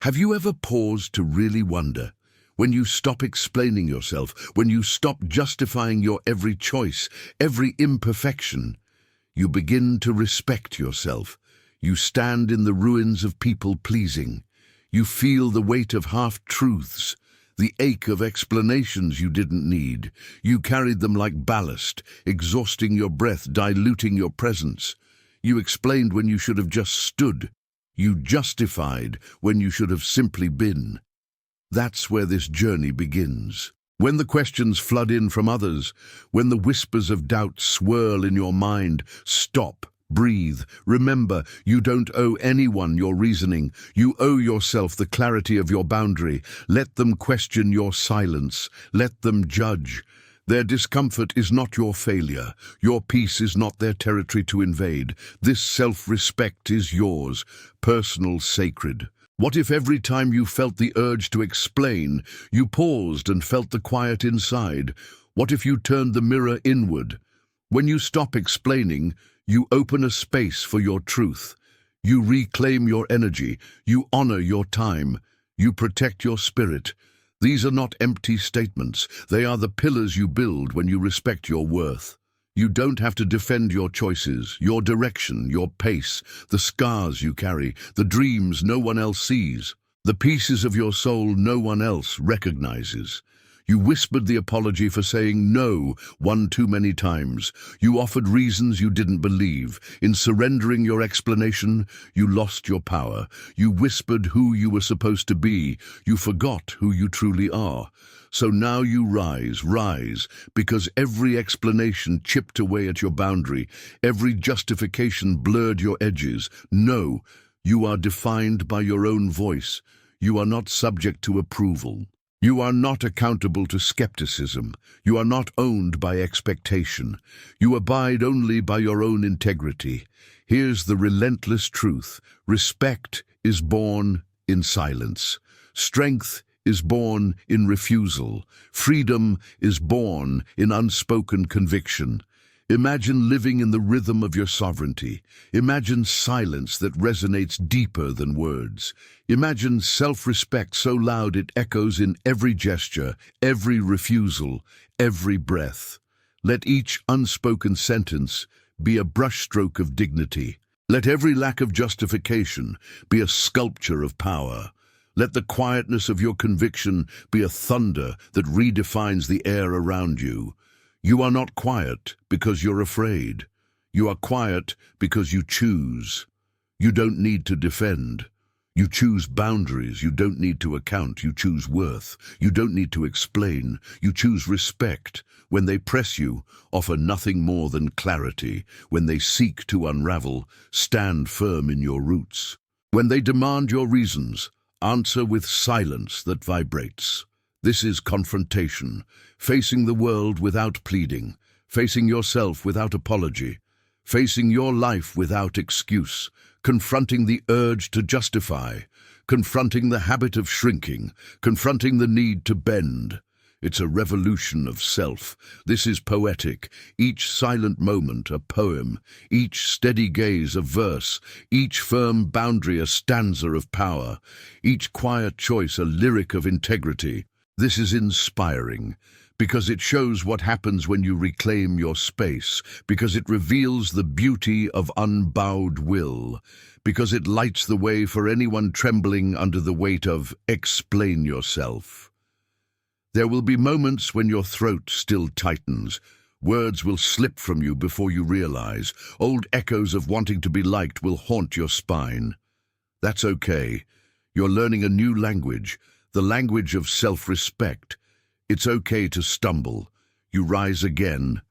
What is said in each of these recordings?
Have you ever paused to really wonder? When you stop explaining yourself, when you stop justifying your every choice, every imperfection, you begin to respect yourself. You stand in the ruins of people-pleasing. You feel the weight of half-truths, the ache of explanations you didn't need. You carried them like ballast, exhausting your breath, diluting your presence. You explained when you should have just stood. You justified when you should have simply been. That's where this journey begins. When the questions flood in from others, when the whispers of doubt swirl in your mind, stop, breathe. Remember, you don't owe anyone your reasoning. You owe yourself the clarity of your boundary. Let them question your silence. Let them judge. Their discomfort is not your failure. Your peace is not their territory to invade. This self-respect is yours, personal, sacred. What if every time you felt the urge to explain, you paused and felt the quiet inside? What if you turned the mirror inward? When you stop explaining, you open a space for your truth. You reclaim your energy. You honor your time. You protect your spirit. These are not empty statements. They are the pillars you build when you respect your worth. You don't have to defend your choices, your direction, your pace, the scars you carry, the dreams no one else sees, the pieces of your soul no one else recognizes. You whispered the apology for saying no one too many times. You offered reasons you didn't believe. In surrendering your explanation, you lost your power. You whispered who you were supposed to be. You forgot who you truly are. So now you rise, because every explanation chipped away at your boundary. Every justification blurred your edges. No, you are defined by your own voice. You are not subject to approval. You are not accountable to skepticism. You are not owned by expectation. You abide only by your own integrity. Here's the relentless truth. Respect is born in silence. Strength is born in refusal. Freedom is born in unspoken conviction. Imagine living in the rhythm of your sovereignty. Imagine silence that resonates deeper than words. Imagine self-respect so loud it echoes in every gesture, every refusal, every breath. Let each unspoken sentence be a brushstroke of dignity. Let every lack of justification be a sculpture of power. Let the quietness of your conviction be a thunder that redefines the air around you. You are not quiet because you're afraid. You are quiet because you choose. You don't need to defend. You choose boundaries. You don't need to account. You choose worth. You don't need to explain. You choose respect. When they press you, offer nothing more than clarity. When they seek to unravel, stand firm in your roots. When they demand your reasons, answer with silence that vibrates. This is confrontation, facing the world without pleading, facing yourself without apology, facing your life without excuse, confronting the urge to justify, confronting the habit of shrinking, confronting the need to bend. It's a revolution of self. This is poetic, each silent moment a poem, each steady gaze a verse, each firm boundary a stanza of power, each quiet choice a lyric of integrity. This is inspiring, because it shows what happens when you reclaim your space, because it reveals the beauty of unbowed will, because it lights the way for anyone trembling under the weight of "explain yourself." There will be moments when your throat still tightens. Words will slip from you before you realize. Old echoes of wanting to be liked will haunt your spine. That's okay. You're learning a new language, the language of self-respect. It's okay to stumble. You rise again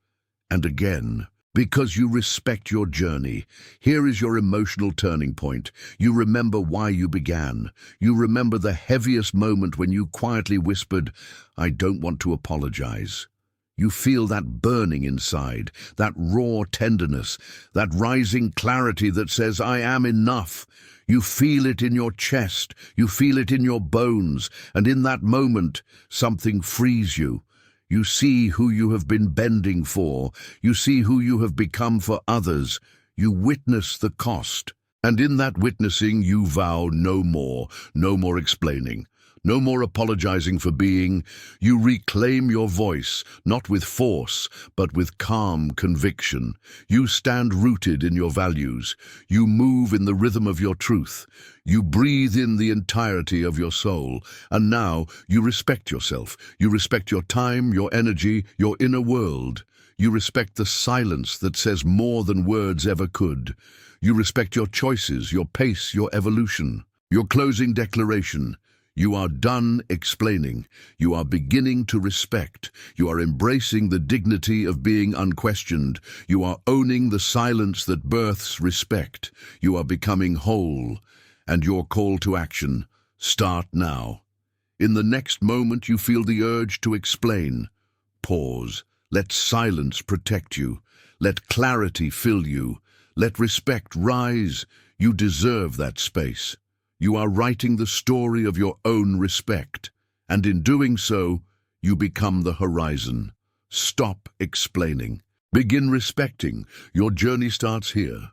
and again. Because you respect your journey. Here is your emotional turning point. You remember why you began. You remember the heaviest moment when you quietly whispered, "I don't want to apologize." You feel that burning inside, that raw tenderness, that rising clarity that says, "I am enough." You feel it in your chest, you feel it in your bones, and in that moment, something frees you. You see who you have been bending for. You see who you have become for others. You witness the cost. And in that witnessing you vow no more, no more explaining, no more apologizing for being. You reclaim your voice, not with force, but with calm conviction. You stand rooted in your values. You move in the rhythm of your truth. You breathe in the entirety of your soul. And now you respect yourself. You respect your time, your energy, your inner world. You respect the silence that says more than words ever could. You respect your choices, your pace, your evolution. Your closing declaration. You are done explaining. You are beginning to respect. You are embracing the dignity of being unquestioned. You are owning the silence that births respect. You are becoming whole. And your call to action, start now. In the next moment you feel the urge to explain. Pause. Let silence protect you. Let clarity fill you. Let respect rise. You deserve that space. You are writing the story of your own respect, and in doing so, you become the horizon. Stop explaining. Begin respecting. Your journey starts here.